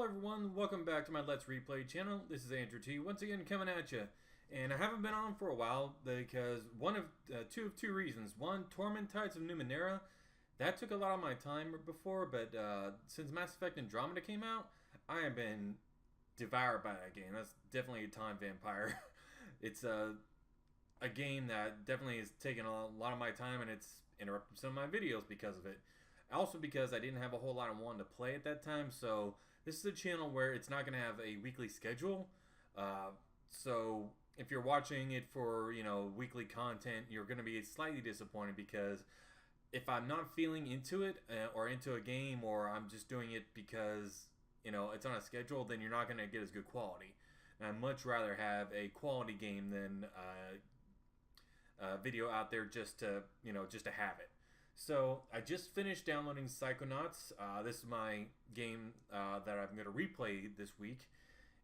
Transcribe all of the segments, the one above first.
Hello everyone, welcome back to my Let's Replay channel. This is Andrew T, once again coming at you. And I haven't been on for a while because two of two reasons. One, Torment Tides of Numenera. That took a lot of my time before, but since Mass Effect Andromeda came out, I have been devoured by that game. That's definitely a time vampire. It's a game that definitely has taken a lot of my time, and it's interrupted some of my videos because of it. Also because I didn't have a whole lot of wanting to play at that time, so this is a channel where it's not going to have a weekly schedule. So if you're watching it for, weekly content, you're going to be slightly disappointed because if I'm not feeling into it or into a game, or I'm just doing it because, it's on a schedule, then you're not going to get as good quality. And I'd much rather have a quality game than a video out there just to have it. So I just finished downloading Psychonauts. This is my game that I'm going to replay this week,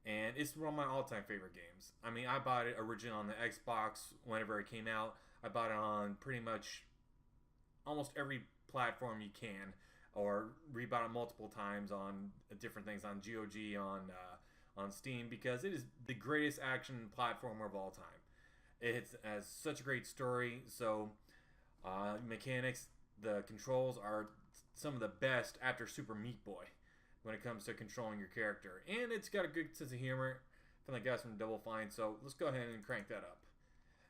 and it's one of my all-time favorite games. I mean, I bought it originally on the Xbox whenever it came out. I bought it on pretty much almost every platform you can, or rebought it multiple times on different things, on GOG, on Steam, because it is the greatest action platformer of all time. It has such a great story. So mechanics. The controls are some of the best after Super Meat Boy when it comes to controlling your character. And it's got a good sense of humor from the guys from Double Fine, so let's go ahead and crank that up.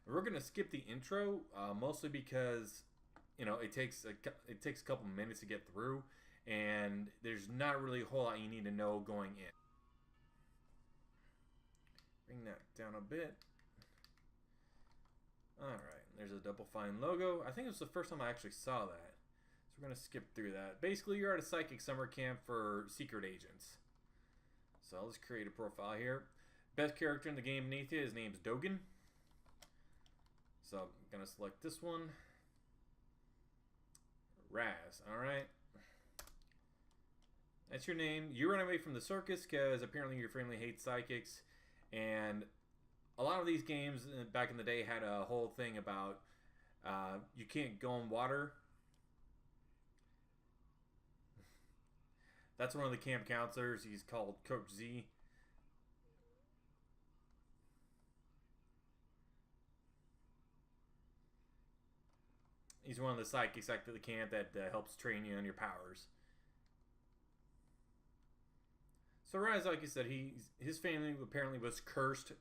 We're going to skip the intro, mostly because, it takes a couple minutes to get through, and there's not really a whole lot you need to know going in. Bring that down a bit. Alright, there's a Double Fine logo. I think it was the first time I actually saw that. So we're going to skip through that. Basically, you're at a psychic summer camp for secret agents. So let's create a profile here. Best character in the game beneath you, his name's Dogen. So I'm going to select this one. Raz, alright. That's your name. You run away from the circus because apparently your family hates psychics. And a lot of these games back in the day had a whole thing about you can't go in water. That's one of the camp counselors. He's called Coach Z. He's one of the psychics at the camp that helps train you on your powers. So Raz, like you said, his family apparently was cursed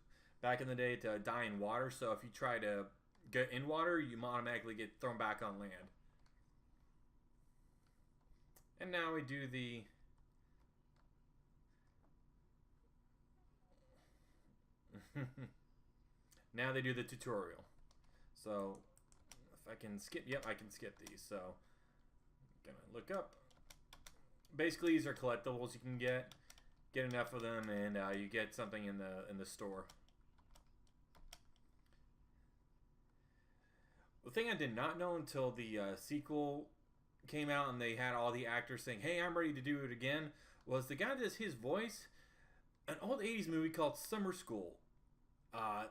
back in the day to die in water, so if you try to get in water, you automatically get thrown back on land. And now we do the now they do the tutorial. So if I can skip, yep, I can skip these. So I'm gonna look up. Basically, these are collectibles you can get enough of them, and you get something in the store. The thing I did not know until the sequel came out and they had all the actors saying, "Hey, I'm ready to do it again," was the guy that does his voice, an old 80s movie called Summer School. I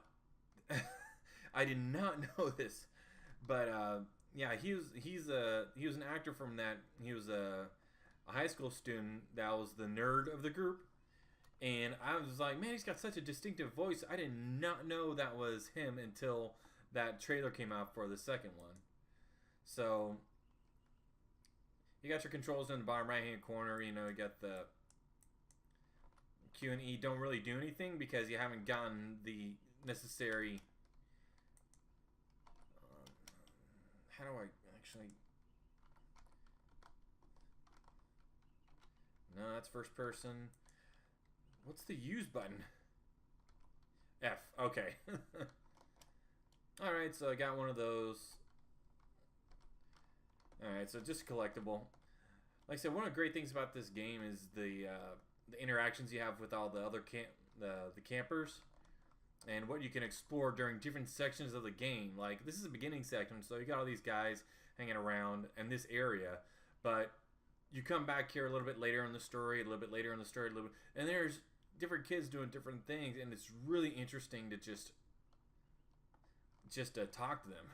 did not know this, but yeah, he was an actor from that. He was a high school student that was the nerd of the group, and I was like, man, he's got such a distinctive voice. I did not know that was him until that trailer came out for the second one. So you got your controls in the bottom right hand corner. You got the Q and E. Don't really do anything because you haven't gotten the necessary how do I actually, no, that's first person. What's the use button? F. Okay. Alright, so I got one of those. Alright, so just collectible. Like I said, one of the great things about this game is the interactions you have with all the other the campers, and what you can explore during different sections of the game. Like, this is a beginning section, so you got all these guys hanging around in this area, but you come back here a little bit later in the story, a little bit later in the story, and there's different kids doing different things, and it's really interesting to just talk to them.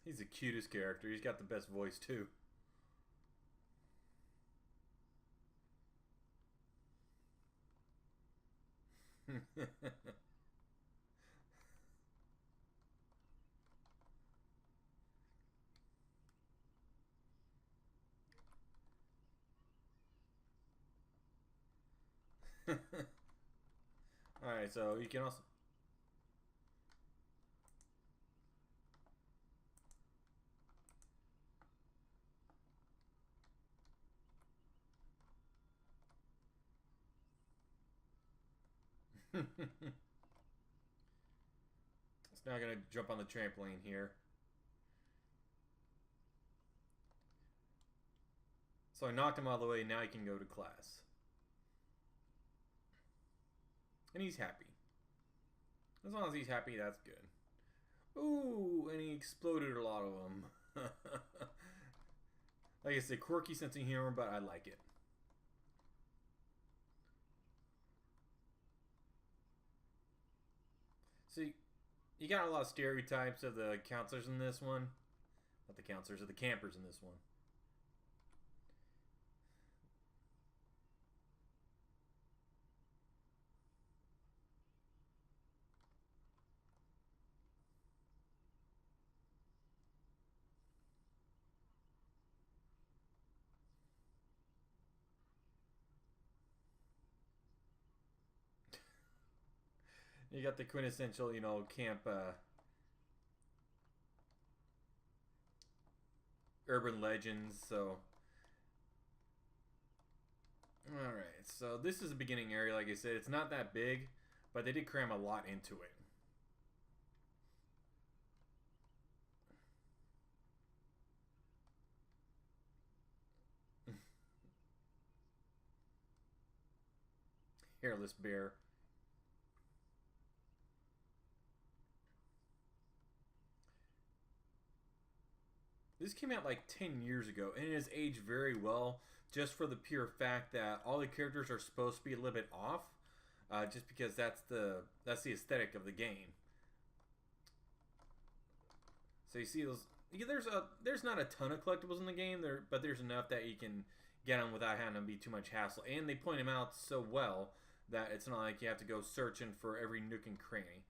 He's the cutest character. He's got the best voice too. Alright, so you can also... It's now gonna jump on the trampoline here. So I knocked him all the way, now he can go to class. And he's happy. As long as he's happy, that's good. Ooh, and he exploded a lot of them. Like I said, quirky sense of humor, but I like it. See, you got a lot of stereotypes of the counselors in this one. Not the counselors, of the campers in this one. You got the quintessential, camp urban legends. So, all right. So this is a beginning area. Like I said, it's not that big, but they did cram a lot into it. Hairless bear. This came out like 10 years ago, and it has aged very well, just for the pure fact that all the characters are supposed to be a little bit off, just because that's the aesthetic of the game. So you see those. There's not a ton of collectibles in the game there, but there's enough that you can get them without having to be too much hassle. And they point them out so well that it's not like you have to go searching for every nook and cranny.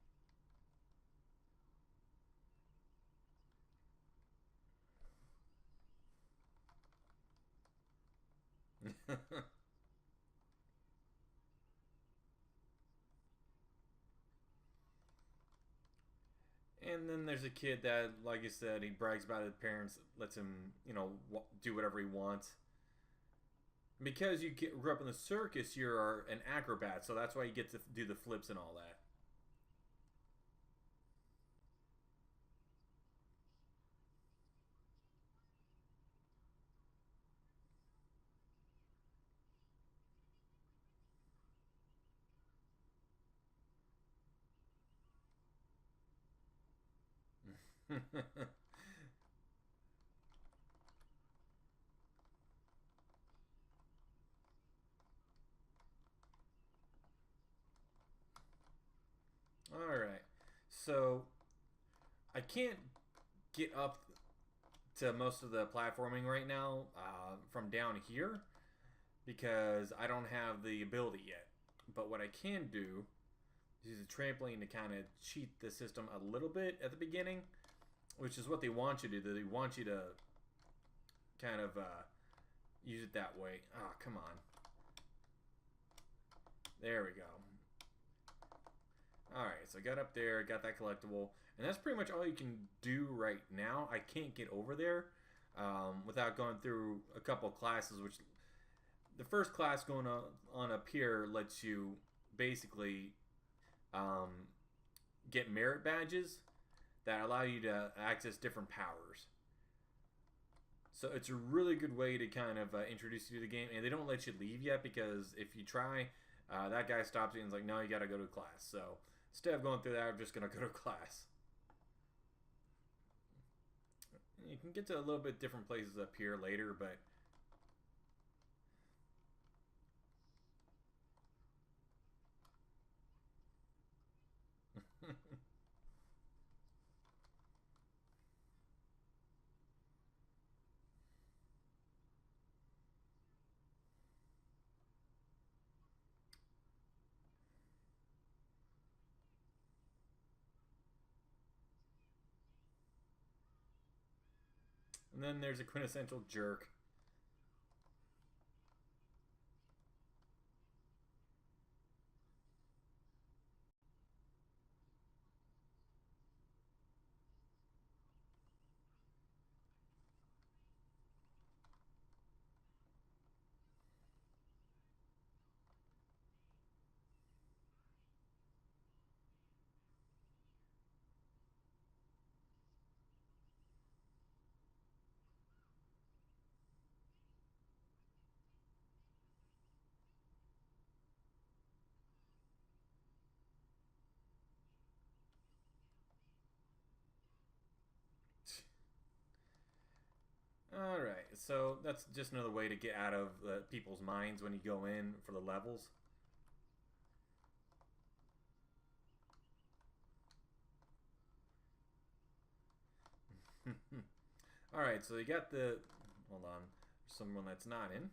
And then there's a kid that, like I said, he brags about his parents, lets him, do whatever he wants. Because grew up in the circus, you're an acrobat, so that's why you get to do the flips and all that. All right. So I can't get up to most of the platforming right now from down here because I don't have the ability yet. But what I can do is use a trampoline to kind of cheat the system a little bit at the beginning, which is what they want you to do. They want you to kind of use it that way. Oh, come on. There we go. Alright, so I got up there, got that collectible, and that's pretty much all you can do right now. I can't get over there without going through a couple classes, which the first class going on up here lets you basically get merit badges that allow you to access different powers. So it's a really good way to kind of introduce you to the game, and they don't let you leave yet because if you try, that guy stops you and is like, no, you got to go to class. So instead of going through that, I'm just going to go to class. You can get to a little bit different places up here later, but And then there's a quintessential jerk. Alright, so that's just another way to get out of people's minds when you go in for the levels. Alright, so you got the... Hold on. There's someone that's not in.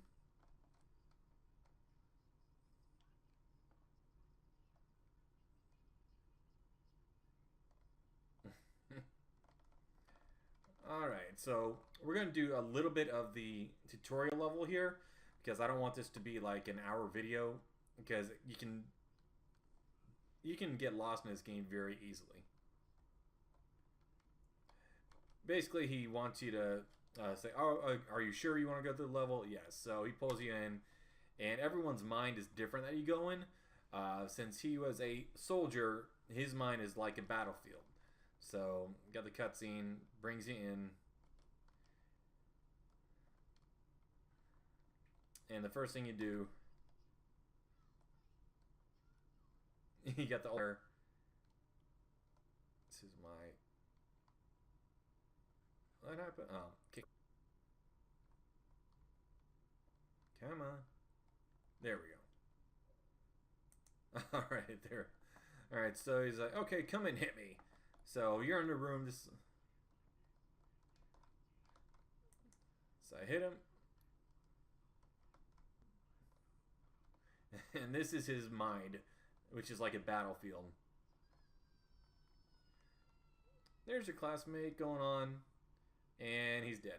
Alright, so we're going to do a little bit of the tutorial level here, because I don't want this to be like an hour video, because you can get lost in this game very easily. Basically, he wants you to say, oh, are you sure you want to go through the level? Yes. So he pulls you in, and everyone's mind is different that you go in. Since he was a soldier, his mind is like a battlefield. So, got the cutscene, brings you in. And the first thing you do, you got the order. This is my... What happened? Oh, kick. Come on. There we go. Alright, there. Alright, so he's like, okay, come and hit me. So you're in the room. So I hit him. And this is his mind, which is like a battlefield. There's your classmate going on. And he's dead.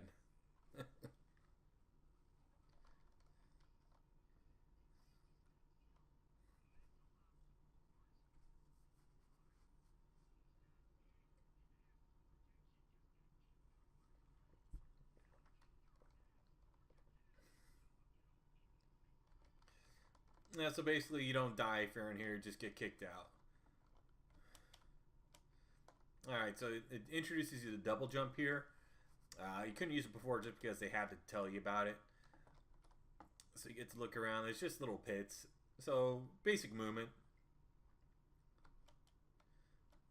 Yeah, so basically you don't die if you're in here, you just get kicked out. Alright, so it introduces you to double jump here. You couldn't use it before just because they had to tell you about it. So you get to look around. There's just little pits. So, basic movement.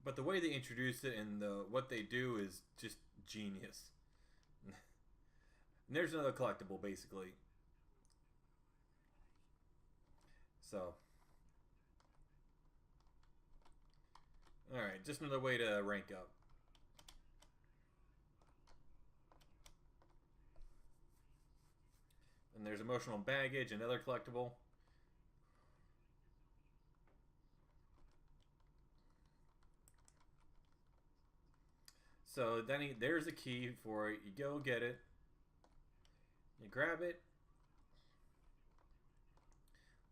But the way they introduce it and what they do is just genius. And there's another collectible, basically. So. Alright, just another way to rank up. And there's emotional baggage, another collectible. So then there's a key for it. You go get it. You grab it.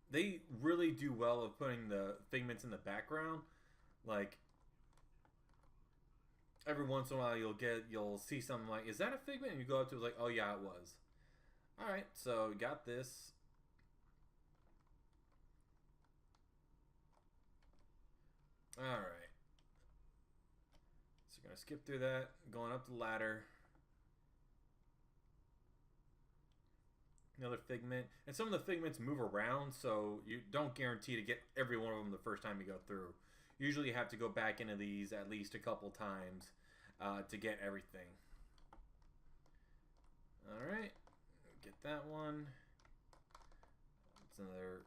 They really do well of putting the figments in the background. Like, every once in a while you'll see something like, is that a figment? And you go up to it like, oh yeah, it was. Alright, so we got this. Alright. So we're going to skip through that, going up the ladder. Another figment. And some of the figments move around, so you don't guarantee to get every one of them the first time you go through. Usually you have to go back into these at least a couple times to get everything. Alright. Get that one. That's another...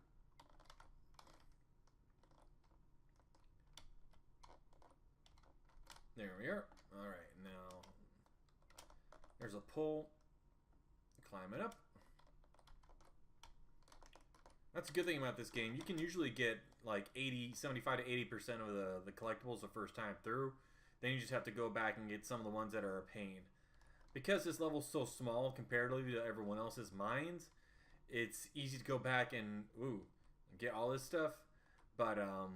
There we are. Alright, now there's a pull. Climb it up. That's a good thing about this game. You can usually get like 75 to 80% of the collectibles the first time through. Then you just have to go back and get some of the ones that are a pain. because this level's so small comparatively to everyone else's minds, it's easy to go back and get all this stuff. But ow.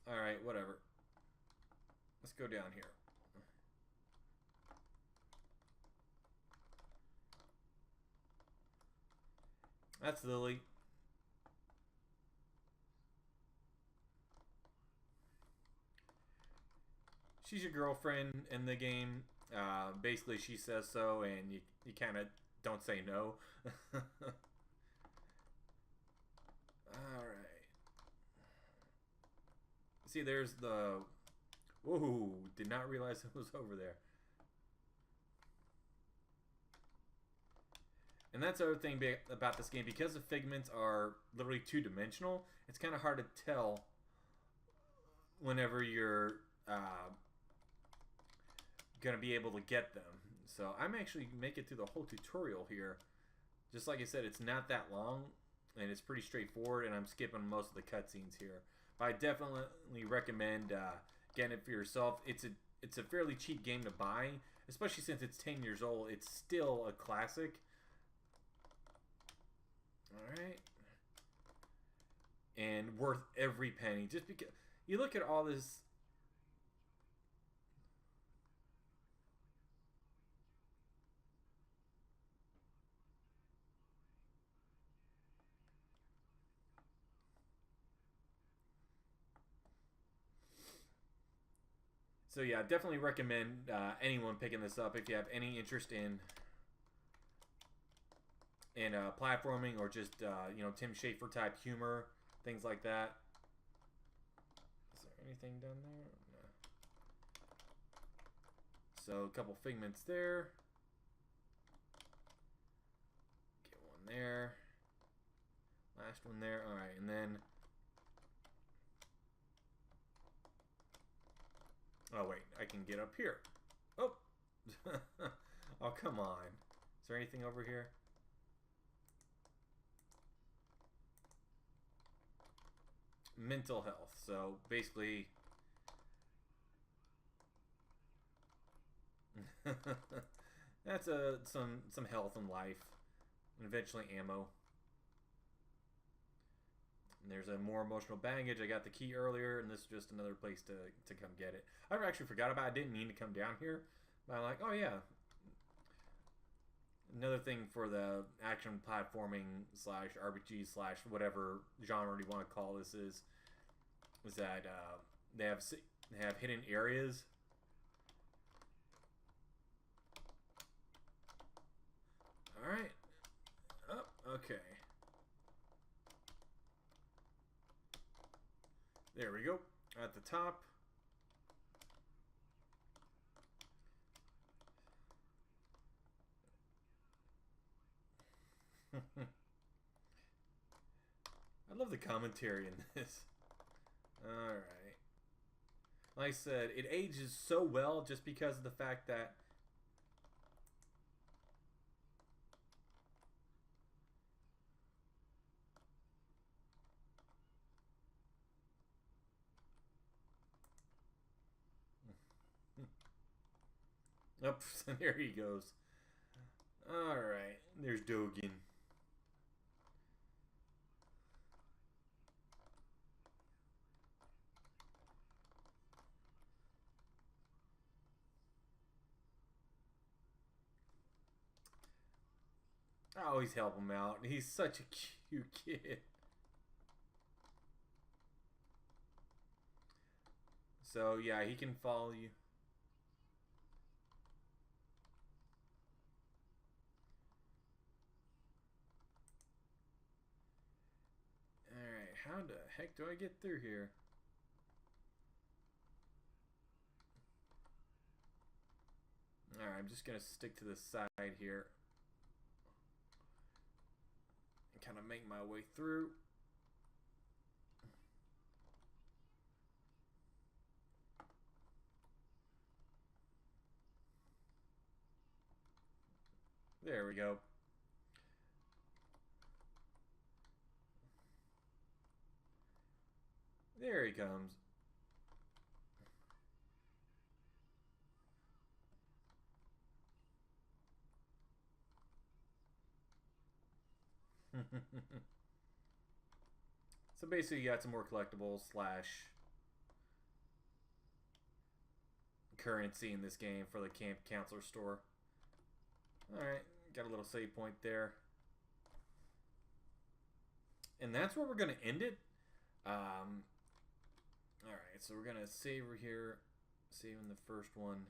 All right, whatever. Let's go down here. That's Lily. She's your girlfriend in the game. Basically, she says so, and you kind of don't say no. Alright. See, there's the... Whoa, did not realize it was over there. And that's the other thing about this game. Because the figments are literally two-dimensional, it's kind of hard to tell whenever you're going to be able to get them. So I'm actually making it through the whole tutorial here. Just like I said, it's not that long, and it's pretty straightforward, and I'm skipping most of the cutscenes here. But I definitely recommend getting it for yourself. It's a fairly cheap game to buy, especially since it's 10 years old. It's still a classic. Alright. And worth every penny. Just because you look at all this. So yeah, definitely recommend anyone picking this up if you have any interest in platforming or just Tim Schafer type humor, things like that. Is there anything down there? No. So a couple figments there. Get one there. Last one there. All right, and then. Oh wait, I can get up here. Oh, oh come on. Is there anything over here? Mental health. So basically, that's some health and life, and eventually ammo. And there's a more emotional baggage. I got the key earlier, and this is just another place to come get it. I actually forgot about it. I didn't mean to come down here, but I'm like, oh yeah. Another thing for the action platforming / RPG / whatever genre you want to call this is that they have hidden areas. All right. Oh, okay. There we go. At the top. I love the commentary in this. Alright. Like I said, it ages so well just because of the fact that oops, there he goes. Alright, there's Dogen. I always help him out. He's such a cute kid. So yeah, he can follow you. Alright, how the heck do I get through here? Alright, I'm just gonna stick to the side here. And kind of make my way through. There we go. There he comes. So basically, you got some more collectibles slash currency in this game for the camp counselor store. Alright, got a little save point there. And that's where we're going to end it. Alright, so we're going to save over here. Saving the first one.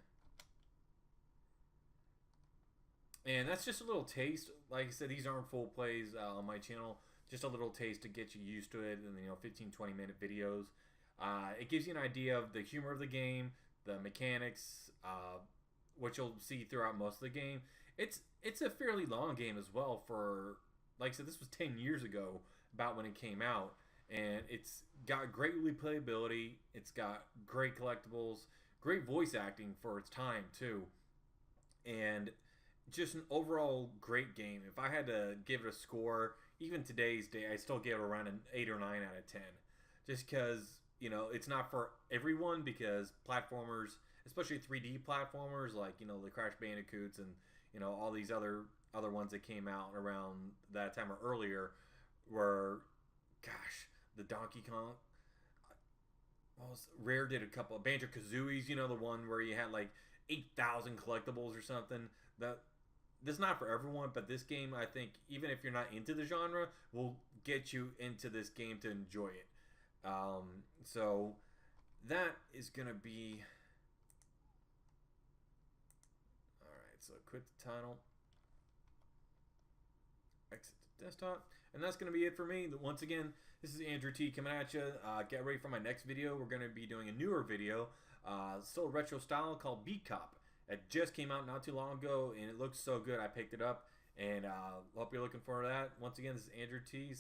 And that's just a little taste. Like I said, these aren't full plays on my channel. Just a little taste to get you used to it. And 15-20 minute videos. It gives you an idea of the humor of the game, the mechanics, what you'll see throughout most of the game. It's a fairly long game as well. For, like I said, this was 10 years ago, about when it came out, and it's got great replayability. It's got great collectibles, great voice acting for its time too, and just an overall great game. If I had to give it a score, even today's day, I still give it around an 8 or 9 out of 10, just because it's not for everyone, because platformers, especially 3D platformers like the Crash Bandicoots and all these other ones that came out around that time or earlier, were, gosh, the Donkey Kong. Rare did a couple of Banjo-Kazooies, the one where you had like 8,000 collectibles or something. That's not for everyone, but this game, I think, even if you're not into the genre, will get you into this game to enjoy it. So that is gonna be alright. So quit the tunnel, exit the desktop, and that's gonna be it for me. Once again, this is Andrew T coming at you. Get ready for my next video. We're gonna be doing a newer video, still retro style, called Beat Cop. It just came out not too long ago, and it looks so good I picked it up, and hope you're looking forward to that. Once again, this is Andrew T.